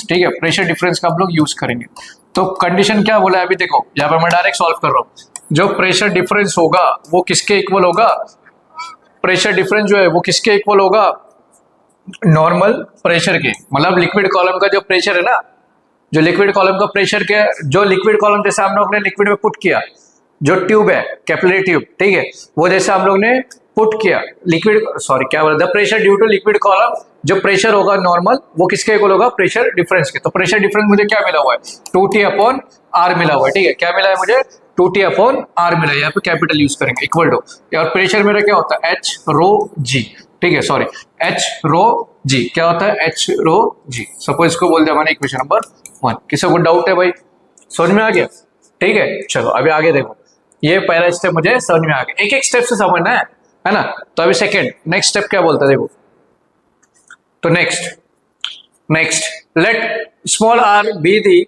ठीक है, प्रेशर डिफरेंस का हम लोग यूज करेंगे। तो कंडीशन क्या बोला है, अभी देखो यहाँ पे मैं डायरेक्ट सॉल्व कर रहा हूँ। जो प्रेशर डिफरेंस होगा वो किसके इक्वल होगा, प्रेशर डिफरेंस जो है वो किसके इक्वल होगा, नॉर्मल प्रेशर के। मतलब लिक्विड कॉलम का जो प्रेशर है ना, जो लिक्विड कॉलम का प्रेशर के, जो लिक्विड कॉलम जैसे हम लोग ने लिक्विड में पुट किया, जो ट्यूब है कैपिलरी ट्यूब, ठीक है, वो जैसे हम लोग ने पुट किया लिक्विड, सॉरी क्या बोला, the pressure due to liquid column, जो प्रेशर होगा नॉर्मल वो किसके इक्वल होगा, प्रेशर डिफरेंस के। तो प्रेशर डिफरेंस मुझे क्या मिला हुआ है, 2T अपॉन आर मिला हुआ है। ठीक है, क्या मिला है मुझे, 2T अपॉन आर मिला है। यहाँ पे कैपिटल यूज करेंगे, इक्वल टू, और प्रेशर मेरा क्या होता है, H रो G। ठीक है, सॉरी H रो G क्या होता है, H रो G। सपोज इसको बोल दिया मैंने इक्वेशन नंबर 1। किसी को डाउट है भाई, समझ में आ गया? ठीक है, चलो अभी आगे देखो। ये पहला स्टेप मुझे समझ में आ गया, एक एक स्टेप से समझना है ना। तो अभी सेकेंड, नेक्स्ट स्टेप क्या बोलता है देखो। तो next let small R be the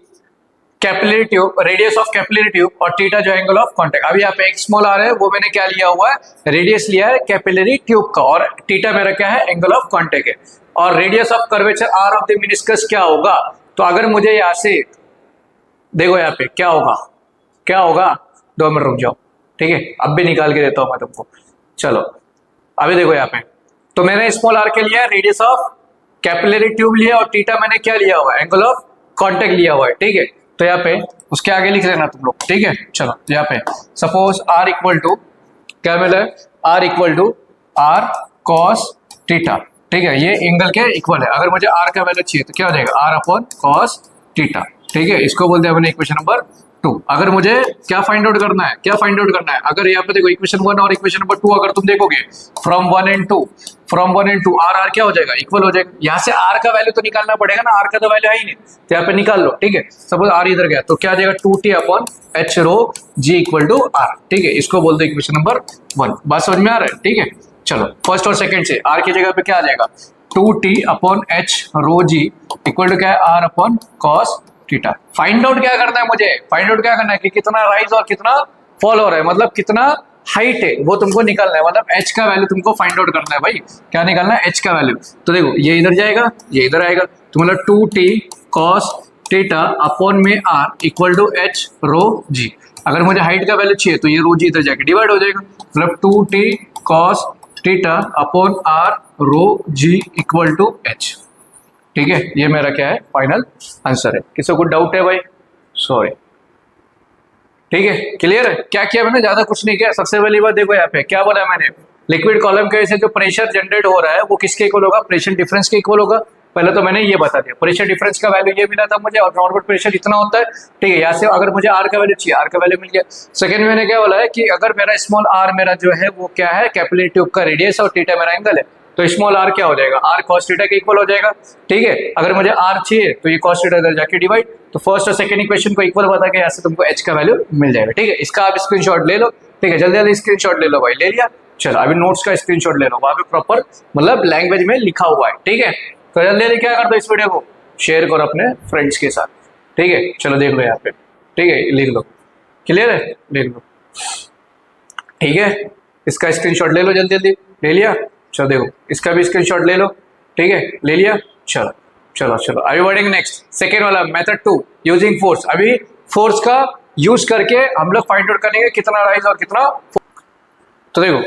capillary tube, radius of capillary tube, और थीटा जो एंगल ऑफ कांटेक्ट। अभी यहाँ पे एक स्मॉल आर है, वो मैंने क्या लिया हुआ है, रेडियस लिया है कैपिलरी ट्यूब का, और थीटा मेरा क्या है, एंगल ऑफ कांटेक्ट है। और radius of curvature R of the meniscus क्या होगा। तो अगर मुझे यहाँ से देखो, यहाँ पे क्या होगा 2 मिनट रुक जाओ। ठीक है, अब भी निकाल के देता हूं मैं तुमको। चलो अभी देखो यहाँ पे, तो मैंने स्मॉल आर के लिया रेडियस ऑफ कैपिलरी ट्यूब लिया, और थीटा मैंने क्या लिया हुआ है, एंगल ऑफ कांटेक्ट लिया हुआ है। ठीक है, तो यहाँ पे उसके आगे लिख लेना तुम लोग। ठीक है, चलो यहाँ पे सपोज आर इक्वल टू क्या मिला है, r equal to r cos theta. ठीक है, ये एंगल के इक्वल है। अगर मुझे आर का वैल्यू चाहिए तो क्या हो जाएगा, आर अपॉन कॉस थीटा। ठीक है, इसको बोलते हैं मैंने इक्वेशन नंबर 2। अगर मुझे क्या फाइंड आउट करना है, अगर यहाँ पे देखो इक्वेशन 1 और इक्वेशन नंबर 2 अगर तुम देखोगे फ्रॉम 1 and 2 आर क्या हो जाएगा, इक्वल हो जाएगा। यहाँ से आर का वैल्यू तो निकालना पड़ेगा ना, आर का तो वैल्यू है ही नहीं, तो यहाँ पे निकाल लो। ठीक है, सपोज आर इधर गया तो क्या आ जाएगा, 2T upon H rho G equal to r. ठीक है, इसको बोलते हैं इक्वेशन नंबर 1। बात समझ में आ रहा है? ठीक है, चलो फर्स्ट और सेकंड से आर की जगह पे क्या आ जाएगा, 2T upon H rho G equal to क्या है, r upon cos theta. Find out क्या करना है मुझे, फाइंड आउट क्या करना है कि कितना राइज और कितना फॉल हो रहा है, मतलब कितना हाइट है वो तुमको निकालना है। मतलब h का वैल्यू तुमको फाइंड आउट करना है भाई। क्या निकालना है, h का वैल्यू। तो देखो ये इधर जाएगा, ये इधर आएगा, तो मतलब 2T cos थीटा अपॉन में r equal to H rho G। अगर मुझे हाइट का वैल्यू चाहिए तो ये रो G इधर जाके डिवाइड हो जाएगा, मतलब 2T cos theta upon r rho G equal to H। ठीक है, ये मेरा क्या है, फाइनल आंसर है। किसी को डाउट है भाई, सॉरी, ठीक है, क्लियर है। क्या किया मैंने, ज्यादा कुछ नहीं किया। सबसे पहली बात देखो यहाँ पे क्या बोला मैंने, लिक्विड कॉलम के वजह से जो प्रेशर जनरेट हो रहा है वो किसके इक्वल होगा, प्रेशर डिफरेंस के इक्वल होगा। पहले तो मैंने ये बता दिया, प्रेशर डिफरेंस का वैल्यू ये मिला था मुझे, और नॉर्मल प्रेशर इतना होता है, ठीक है। यहाँ से अगर मुझे आर का वैल्यू चाहिए, आर का वैल्यू मिल गया। सेकंड मैंने क्या बोला है कि अगर मेरा स्मॉल आर मेरा जो है वो क्या है, कैपिलरी ट्यूब का रेडियस और थीटा मेरा एंगल है, तो स्मॉल आर क्या हो जाएगा, आर कॉस थीटा के इक्वल हो जाएगा, ठीक है। अगर मुझे आर चाहिए तो ये कॉस थीटा इधर जाके डिवाइड, तो फर्स्ट और सेकंड इक्वेशन को इक्वल बता के यहाँ से तुमको एच का वैल्यू मिल जाएगा, ठीक है। इसका आप स्क्रीनशॉट ले लो, ठीक है, जल्दी जल्दी स्क्रीनशॉट ले लो भाई, ले लिया। चलो अभी नोट्स का स्क्रीनशॉट ले लो, वहां पे प्रॉपर मतलब लैंग्वेज में लिखा हुआ है, ठीक है। तो जल्दी जल्दी क्या कर दो, इस वीडियो को शेयर करो अपने फ्रेंड्स के साथ, ठीक है। चलो देख लो यहाँ पे, ठीक है, लिख लो, क्लियर है, लिख लो, ठीक है। इसका स्क्रीनशॉट ले लो, जल्दी जल्दी, ले लिया। चलो देखो इसका भी स्क्रीनशॉट ले लो, ठीक है, ले लिया। चलो चलो चलो अभी बढ़ेंगे नेक्स्ट, सेकेंड वाला मेथड 2, यूजिंग फोर्स। अभी फोर्स का यूज करके हम लोग फाइंड आउट करेंगे कितना राइज और कितना। तो देखो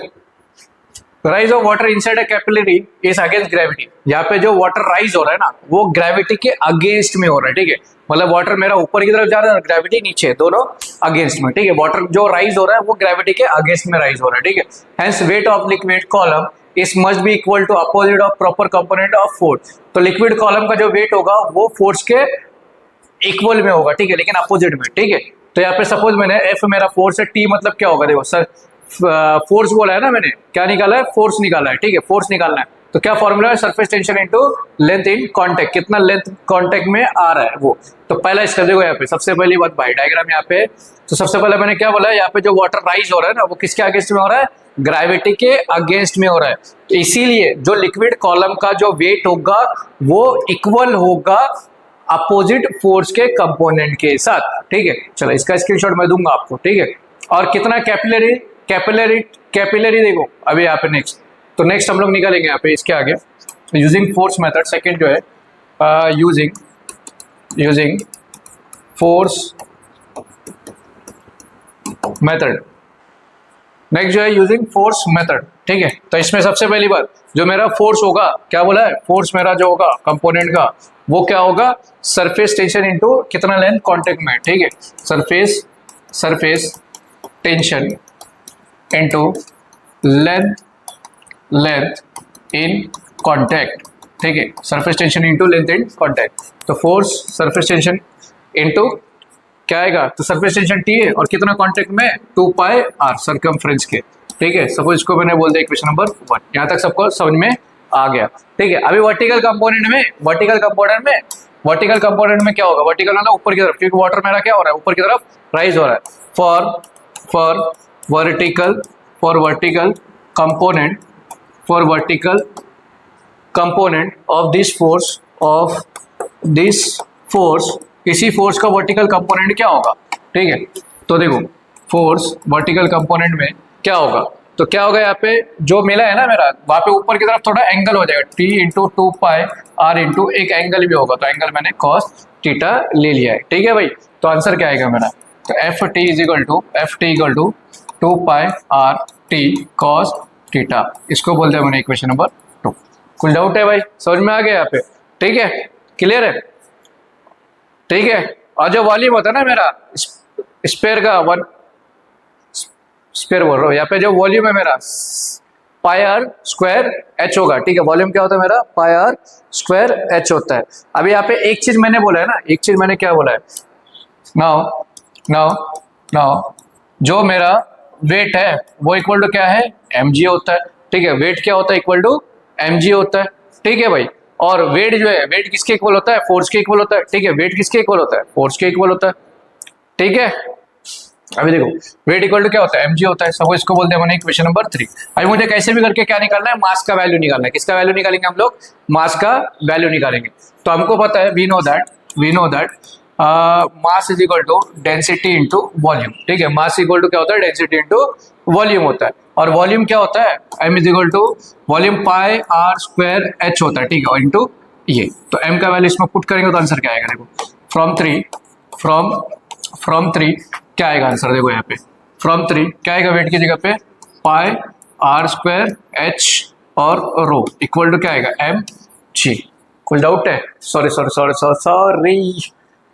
rise of water inside a capillary is against gravity. यहाँ पे जो वाटर राइज हो रहा है ना वो ग्रेविटी के अगेंस्ट में हो रहा है, ठीक है। मतलब वाटर मेरा ऊपर की तरफ जा रहा है, ग्रेविटी नीचे, दोनों अगेंस्ट में, ठीक है। वाटर जो राइज हो रहा है वो ग्रेविटी के अगेंस्ट में राइज हो रहा है, ठीक है। Hence weight of liquid column is must be equal to opposite of proper component of force. तो लिक्विड कॉलम का जो वेट होगा वो फोर्स के इक्वल में होगा, ठीक है, लेकिन अपोजिट में, ठीक है। तो यहाँ पे सपोज मैंने एफ मेरा फोर्स है, टी मतलब क्या होगा, देखो सर फोर्स बोला है ना मैंने, क्या निकाला है, फोर्स निकाला है, ठीक है, फोर्स निकालना है। तो क्या फॉर्मूला है, surface tension into length in contact, कितना लेंथ कांटेक्ट में आ रहा है वो। तो पहला इसका देखो यहाँ पे सबसे पहली बात भाई डायग्राम यहाँ पे, तो सबसे पहले मैंने क्या बोला है, यहाँ पे जो वाटर राइज हो रहा है ना वो किसके अगेंस्ट में हो रहा है, ग्रेविटी के अगेंस्ट में हो रहा है। तो इसीलिए जो लिक्विड कॉलम का जो वेट होगा वो इक्वल होगा अपोजिट फोर्स के कंपोनेंट के साथ, ठीक है। चलो इसका स्क्रीनशॉट मैं दूंगा आपको, ठीक है। और कितना कैपिलरी कैपिलरी कैपिलरी देखो अभी यहाँ पे नेक्स्ट, तो नेक्स्ट हम लोग निकालेंगे यहाँ पे इसके आगे यूजिंग फोर्स मेथड। सेकंड जो है यूजिंग फोर्स मेथड, नेक्स्ट जो है यूजिंग फोर्स मेथड, ठीक है। तो इसमें सबसे पहली बात जो मेरा फोर्स होगा, क्या बोला है, फोर्स मेरा जो होगा कंपोनेंट का वो क्या होगा, सरफेस टेंशन इनटू कितना लेंथ कांटेक्ट में, ठीक है। Surface tension into length in contact, ठीक है। Surface tension into length in contact, तो फोर्स सरफेस टेंशन इनटू क्या आएगा, तो सरफेस टेंशन टी है और कितना कांटेक्ट में 2 पाई आर सर्कमफ्रेंस के, ठीक है। सपोज इसको मैंने बोल दिया इक्वेशन नंबर 1, यहाँ तक सबको समझ में आ गया, ठीक है। अभी वर्टिकल कंपोनेंट में क्या होगा, वर्टिकल मतलब ऊपर की तरफ, क्योंकि वाटर मेरा क्या हो रहा है, ऊपर की तरफ राइज हो रहा है। For vertical component of this force, इसी फोर्स का वर्टिकल कंपोनेंट क्या होगा, ठीक है। तो देखो फोर्स वर्टिकल कंपोनेंट में क्या होगा, तो क्या होगा यहाँ पे जो मिला है ना मेरा, वहां पे ऊपर की तरफ थोड़ा एंगल हो जाएगा, T into 2 pi r into एक एंगल भी होगा, तो एंगल मैंने कॉस थीटा ले लिया है, ठीक है भाई। तो आंसर क्या आएगा मेरा, तो F T equal to 2 pi are T cos theta, इसको बोलते हैं मैंने इक्वेशन नंबर 2। कुछ डाउट है भाई, समझ में आ गया यहाँ पे, ठीक है, क्लियर है, ठीक है। और जो वॉल्यूम होता है ना मेरा स्पेयर का, वन स्पेयर बोल रहा हूँ, यहाँ पे जो वॉल्यूम है मेरा पाई आर स्क्वायर एच होगा, ठीक है। वॉल्यूम क्या होता है मेरा, पाई आर स्क्वायर एच होता है। अभी यहाँ पे एक चीज मैंने बोला है ना, एक चीज मैंने क्या बोला है, नाउ जो मेरा वेट है वो इक्वल टू क्या है, mg होता है, ठीक है। वेट क्या होता है, इक्वल टू mg होता है, ठीक है भाई। और वेट जो है, वेट किसके इक्वल होता है, फोर्स के इक्वल होता है, ठीक है। वेट किसके इक्वल होता है, फोर्स के इक्वल होता है, ठीक है। अभी देखो वेट इक्वल टू क्या होता है, mg होता है, सब इसको बोलते हैं मैंने इक्वेशन नंबर 3। अभी मुझे कैसे भी करके क्या निकालना है, मास का वैल्यू निकालना है। किसका वैल्यू निकालेंगे हम लोग, मास का वैल्यू निकालेंगे। तो हमको पता है, we know that mass is equal to density into volume, ठीक है। मास इक्वल टू क्या होता है, डेंसिटी इंटू वॉल्यूम होता है। और वॉल्यूम क्या होता है, m is equal to volume pi are square H होता है, ठीक है, इंटू ये। तो m का वैल्यू इसमें पुट करेंगे तो आंसर क्या आएगा, देखो फ्रॉम 3 क्या आएगा आंसर, देखो यहाँ पे फ्रॉम 3 क्या आएगा, वेट की जगह पे पाई आर स्क्वायर एच और रो इक्वल टू क्या आएगा, mg। कुछ डाउट है, सॉरी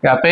यहाँ पे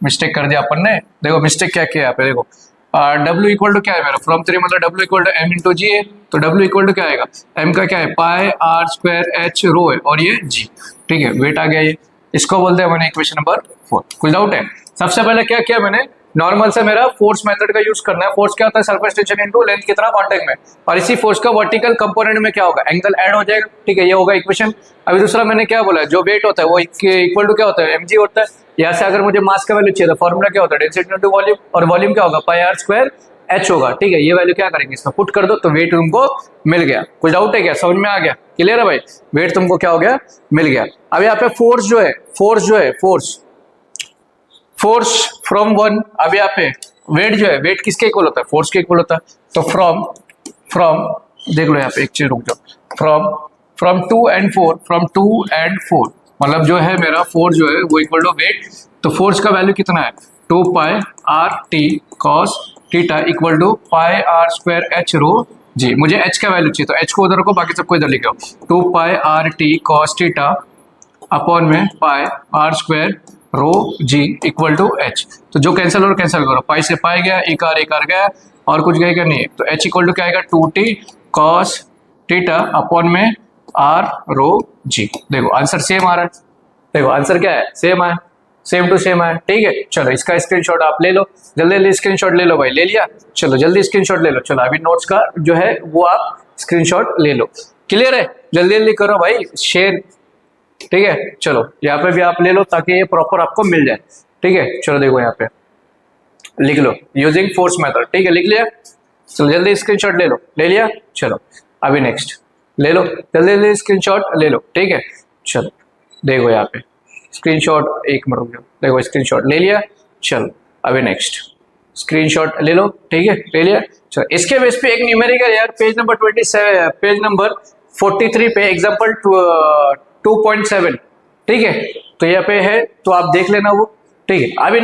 मिस्टेक कर दिया अपन ने। देखो मिस्टेक क्या किया यहाँ पे, देखो W इक्वल टू क्या है मेरा, फ्रॉम 3 मतलब W equal to M into g है, तो W इक्वल टू क्या आएगा, M का क्या है पाई आर स्क्वायर H रो है और ये G, ठीक है, वेट आ गया ये, इसको बोलते हैं मैंने इक्वेशन नंबर 4। कुछ डाउट है? सबसे पहले क्या किया मैंने, नॉर्मल से मेरा फोर्स मेथड का यूज करना है। फोर्स क्या होता है, सरफेस टेंशन इनटू लेंथ कितना कांटेक्ट में, और इसी फोर्स का वर्टिकल कंपोनेंट में क्या होगा, एंगल ऐड हो जाएगा, ठीक है, ये होगा इक्वेशन। अभी दूसरा मैंने क्या बोला, जो वेट होता है वो इक्वल टू क्या होता है, mg होता है। यहाँ से अगर मुझे मास का वैल्यू चाहिए तो फॉर्मूला क्या होता है, डेंसिटी इनटू वॉल्यूम, और वॉल्यूम क्या होगा, पाई आर स्क्वायर h होगा, ठीक है, ये वैल्यू क्या करेंगे इसमें पुट कर दो तो वेट तुमको मिल गया। कुछ डाउट है क्या, समझ में आ गया, क्लियर है भाई, वेट तुमको क्या हो गया, मिल गया। अब यहाँ पे फोर्स जो है फोर्स फ्रॉम 1, अब यहाँ पे वेट जो है, वेट किसके इक्वल होता है, फोर्स के इक्वल होता है, तो फ्रॉम देख लो यहाँ पे एक चीज रुक जाओ, फ्रॉम 2 and 4, फ्रॉम 2 and 4 मतलब जो है मेरा फोर्स जो है वो इक्वल टू वेट, तो फोर्स का वैल्यू कितना है 2 pi are T cos theta equal to pi are square H rho g. मुझे एच का वैल्यू चाहिए तो एच को उधर रखो, बाकी सबको इधर लिखो, 2 pi are T cos theta upon में pi are square rho g equal to H. तो जो कैंसिल हो कैंसिल करो, पाई से पाई गया, एक आर गया, और कुछ गएगा नहीं, तो एच इक्वल टू क्या आएगा 2t कॉस थीटा अपॉन में आर रो जी। देखो आंसर सेम आ रहा है, देखो आंसर क्या है, सेम है, सेम टू सेम है, ठीक है। चलो इसका स्क्रीनशॉट आप ले लो, जल्दी जल्दी स्क्रीनशॉट ले लो भाई, ले लिया, चलो जल्दी स्क्रीनशॉट ले लो, चलो अभी नोट्स का जो है वो आप स्क्रीनशॉट ले लो, क्लियर है, जल्दी जल्दी करो भाई शेयर, ठीक है। चलो यहाँ पे भी आप ले लो ताकि ये प्रॉपर आपको मिल जाए, ठीक है। चलो देखो यहाँ पे लिख लो यूजिंग फोर्स मेथड, ठीक है, लिख लिया, चलो जल्दी स्क्रीनशॉट ले लो, ले लिया, चलो अभी नेक्स्ट ले लो, जल्दी जल्दी स्क्रीनशॉट ले लो, ठीक है। चलो देखो यहाँ पे स्क्रीनशॉट, एक मिनट रुक जाओ, देखो स्क्रीनशॉट ले लिया, चलो अभी नेक्स्ट स्क्रीनशॉट ले लो, ठीक है, ले लिया। चलो इसके बेस पे एक न्यूमेरिकल यार, पेज नंबर 27, पेज नंबर 43 पे एग्जाम्पल 2.7, ठीक है, तो यहाँ पे है तो आप देख लेना वो, ठीक है। अभी